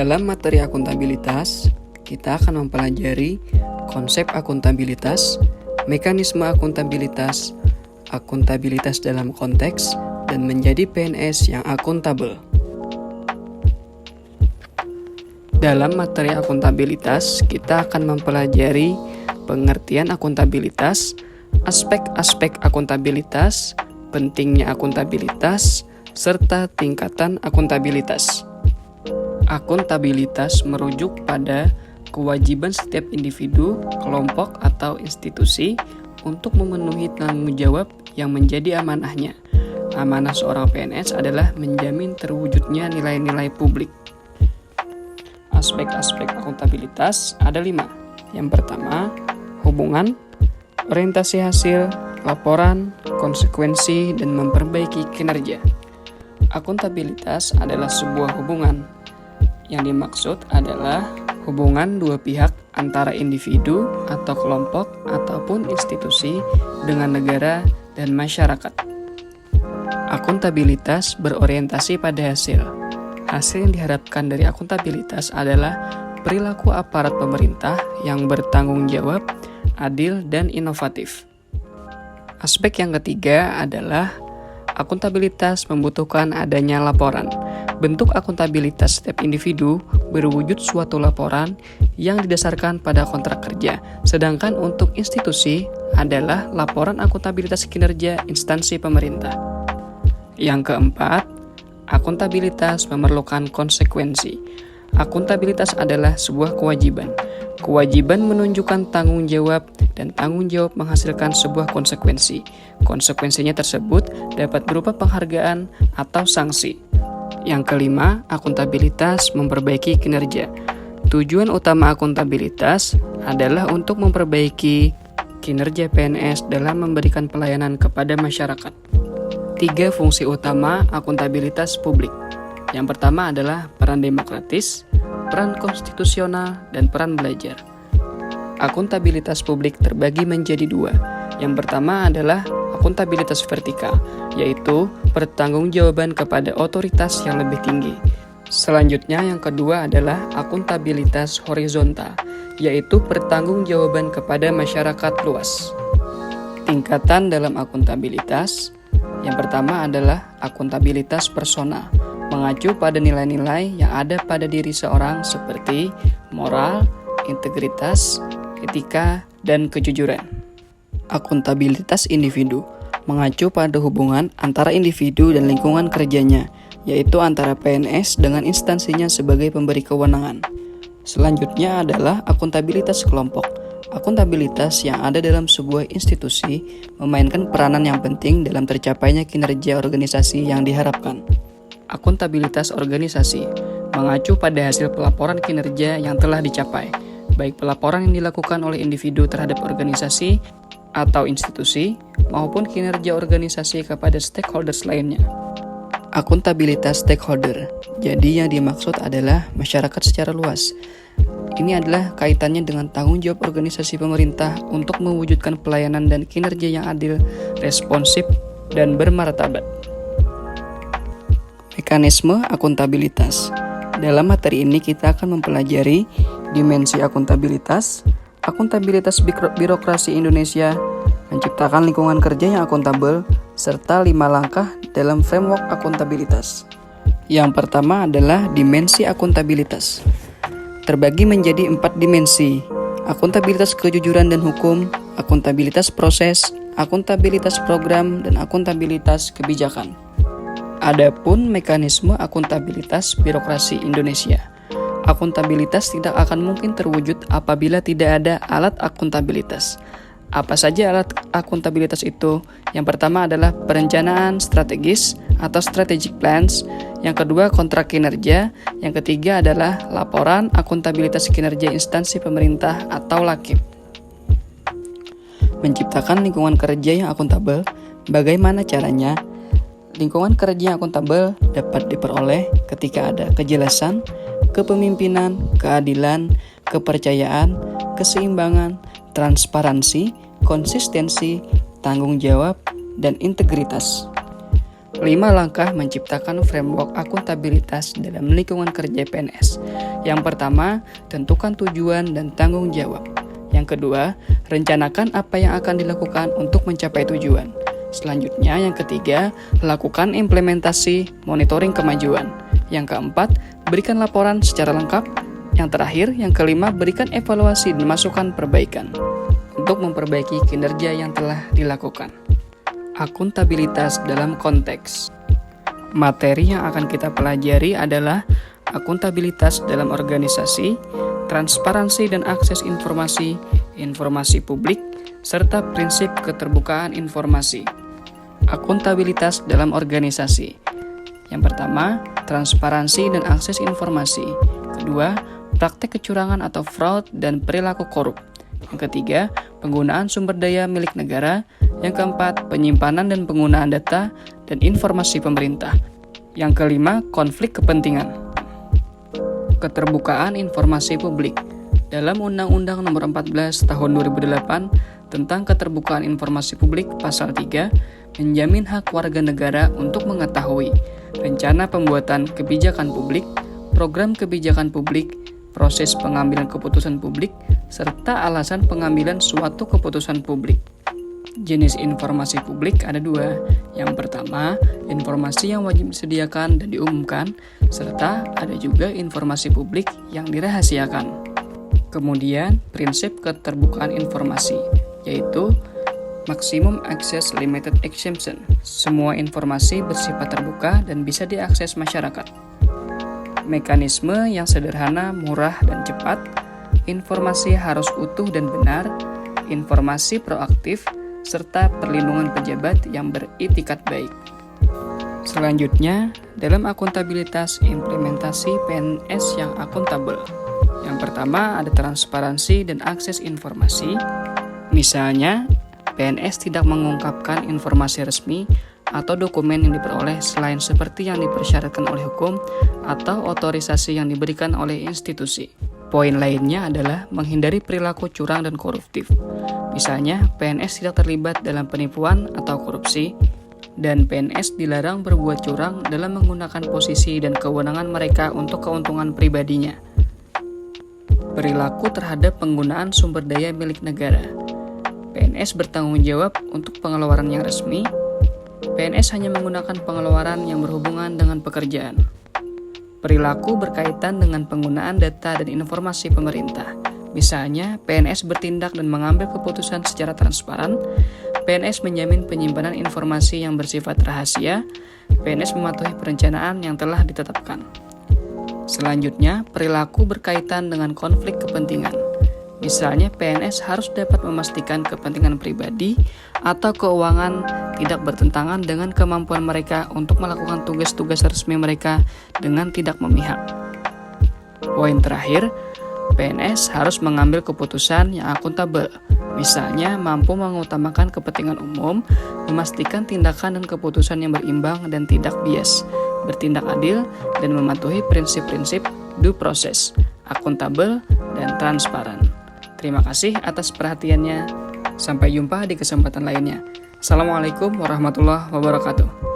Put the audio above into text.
Dalam materi akuntabilitas, kita akan mempelajari konsep akuntabilitas, mekanisme akuntabilitas, akuntabilitas dalam konteks, dan menjadi PNS yang akuntabel. Dalam materi akuntabilitas, kita akan mempelajari pengertian akuntabilitas, aspek-aspek akuntabilitas, pentingnya akuntabilitas, serta tingkatan akuntabilitas. Akuntabilitas merujuk pada kewajiban setiap individu, kelompok, atau institusi untuk memenuhi tanggung jawab yang menjadi amanahnya. Amanah seorang PNS adalah menjamin terwujudnya nilai-nilai publik. Aspek-aspek akuntabilitas ada 5. Yang pertama, hubungan, orientasi hasil, laporan, konsekuensi, dan memperbaiki kinerja. Akuntabilitas adalah sebuah hubungan. Yang dimaksud adalah hubungan dua pihak antara individu atau kelompok ataupun institusi dengan negara dan masyarakat. Akuntabilitas berorientasi pada hasil. Hasil yang diharapkan dari akuntabilitas adalah perilaku aparat pemerintah yang bertanggung jawab, adil, dan inovatif. Aspek yang ketiga adalah akuntabilitas membutuhkan adanya laporan. Bentuk akuntabilitas setiap individu berwujud suatu laporan yang didasarkan pada kontrak kerja, sedangkan untuk institusi adalah laporan akuntabilitas kinerja instansi pemerintah. Yang keempat, akuntabilitas memerlukan konsekuensi. Akuntabilitas adalah sebuah kewajiban. Kewajiban menunjukkan tanggung jawab dan tanggung jawab menghasilkan sebuah konsekuensi. Konsekuensinya tersebut dapat berupa penghargaan atau sanksi. Yang kelima, akuntabilitas memperbaiki kinerja. Tujuan utama akuntabilitas adalah untuk memperbaiki kinerja PNS dalam memberikan pelayanan kepada masyarakat. 3 fungsi utama akuntabilitas publik. Yang pertama adalah peran demokratis, peran konstitusional, dan peran belajar. Akuntabilitas publik terbagi menjadi 2. Yang pertama adalah akuntabilitas vertikal, yaitu pertanggungjawaban kepada otoritas yang lebih tinggi. Selanjutnya yang kedua adalah akuntabilitas horizontal, yaitu pertanggungjawaban kepada masyarakat luas. Tingkatan dalam akuntabilitas, yang pertama adalah akuntabilitas personal, mengacu pada nilai-nilai yang ada pada diri seorang seperti moral, integritas, etika, dan kejujuran. Akuntabilitas individu mengacu pada hubungan antara individu dan lingkungan kerjanya, yaitu antara PNS dengan instansinya sebagai pemberi kewenangan. Selanjutnya adalah akuntabilitas kelompok. Akuntabilitas yang ada dalam sebuah institusi memainkan peranan yang penting dalam tercapainya kinerja organisasi yang diharapkan. Akuntabilitas organisasi mengacu pada hasil pelaporan kinerja yang telah dicapai, baik pelaporan yang dilakukan oleh individu terhadap organisasi atau institusi, maupun kinerja organisasi kepada stakeholders lainnya. Akuntabilitas stakeholder, jadi yang dimaksud adalah masyarakat secara luas. Ini adalah kaitannya dengan tanggung jawab organisasi pemerintah untuk mewujudkan pelayanan dan kinerja yang adil, responsif, dan bermartabat. Mekanisme akuntabilitas. Dalam materi ini kita akan mempelajari dimensi akuntabilitas, akuntabilitas birokrasi Indonesia, menciptakan lingkungan kerja yang akuntabel, serta 5 langkah dalam framework akuntabilitas. Yang pertama adalah dimensi akuntabilitas. Terbagi menjadi 4 dimensi: akuntabilitas kejujuran dan hukum, akuntabilitas proses, akuntabilitas program, dan akuntabilitas kebijakan. Adapun mekanisme akuntabilitas birokrasi Indonesia. Akuntabilitas tidak akan mungkin terwujud apabila tidak ada alat akuntabilitas. Apa saja alat akuntabilitas itu? Yang pertama adalah perencanaan strategis atau strategic plans. Yang kedua, kontrak kinerja. Yang ketiga adalah laporan akuntabilitas kinerja instansi pemerintah atau LAKIP. Menciptakan lingkungan kerja yang akuntabel. Bagaimana caranya? Lingkungan kerja yang akuntabel dapat diperoleh ketika ada kejelasan, kepemimpinan, keadilan, kepercayaan, keseimbangan, transparansi, konsistensi, tanggung jawab, dan integritas. 5 langkah menciptakan framework akuntabilitas dalam lingkungan kerja PNS. Yang pertama, tentukan tujuan dan tanggung jawab. Yang kedua, rencanakan apa yang akan dilakukan untuk mencapai tujuan. Selanjutnya, yang ketiga, lakukan implementasi monitoring kemajuan. Yang keempat, berikan laporan secara lengkap. Yang terakhir, yang kelima, berikan evaluasi dan masukan perbaikan untuk memperbaiki kinerja yang telah dilakukan. Akuntabilitas dalam konteks. Materi yang akan kita pelajari adalah akuntabilitas dalam organisasi, transparansi dan akses informasi, informasi publik, serta prinsip keterbukaan informasi. Akuntabilitas dalam organisasi. Yang pertama, transparansi dan akses informasi. Kedua, praktek kecurangan atau fraud dan perilaku korup. Yang ketiga, penggunaan sumber daya milik negara. Yang keempat, penyimpanan dan penggunaan data dan informasi pemerintah. Yang kelima, konflik kepentingan. Keterbukaan informasi publik. Dalam Undang-Undang Nomor 14 Tahun 2008 tentang Keterbukaan Informasi Publik Pasal 3 menjamin hak warga negara untuk mengetahui rencana pembuatan kebijakan publik, program kebijakan publik, proses pengambilan keputusan publik, serta alasan pengambilan suatu keputusan publik. Jenis informasi publik ada 2. Yang pertama, informasi yang wajib disediakan dan diumumkan, serta ada juga informasi publik yang dirahasiakan. Kemudian, prinsip keterbukaan informasi, yaitu Maximum Access Limited Exemption. Semua informasi bersifat terbuka dan bisa diakses masyarakat. Mekanisme yang sederhana, murah, dan cepat. Informasi harus utuh dan benar. Informasi proaktif, serta perlindungan pejabat yang beritikat baik. Selanjutnya, dalam akuntabilitas implementasi PNS yang akuntabel. Yang pertama ada transparansi dan akses informasi. Misalnya, PNS tidak mengungkapkan informasi resmi atau dokumen yang diperoleh selain seperti yang dipersyaratkan oleh hukum atau otorisasi yang diberikan oleh institusi. Poin lainnya adalah menghindari perilaku curang dan koruptif. Misalnya, PNS tidak terlibat dalam penipuan atau korupsi, dan PNS dilarang berbuat curang dalam menggunakan posisi dan kewenangan mereka untuk keuntungan pribadinya. Perilaku terhadap penggunaan sumber daya milik negara. PNS bertanggung jawab untuk pengeluaran yang resmi. PNS hanya menggunakan pengeluaran yang berhubungan dengan pekerjaan. Perilaku berkaitan dengan penggunaan data dan informasi pemerintah. Misalnya, PNS bertindak dan mengambil keputusan secara transparan. PNS menjamin penyimpanan informasi yang bersifat rahasia. PNS mematuhi perencanaan yang telah ditetapkan. Selanjutnya, perilaku berkaitan dengan konflik kepentingan. Misalnya, PNS harus dapat memastikan kepentingan pribadi atau keuangan tidak bertentangan dengan kemampuan mereka untuk melakukan tugas-tugas resmi mereka dengan tidak memihak. Poin terakhir, PNS harus mengambil keputusan yang akuntabel, misalnya mampu mengutamakan kepentingan umum, memastikan tindakan dan keputusan yang berimbang dan tidak bias, bertindak adil, dan mematuhi prinsip-prinsip due process, akuntabel, dan transparan. Terima kasih atas perhatiannya. Sampai jumpa di kesempatan lainnya. Assalamualaikum warahmatullahi wabarakatuh.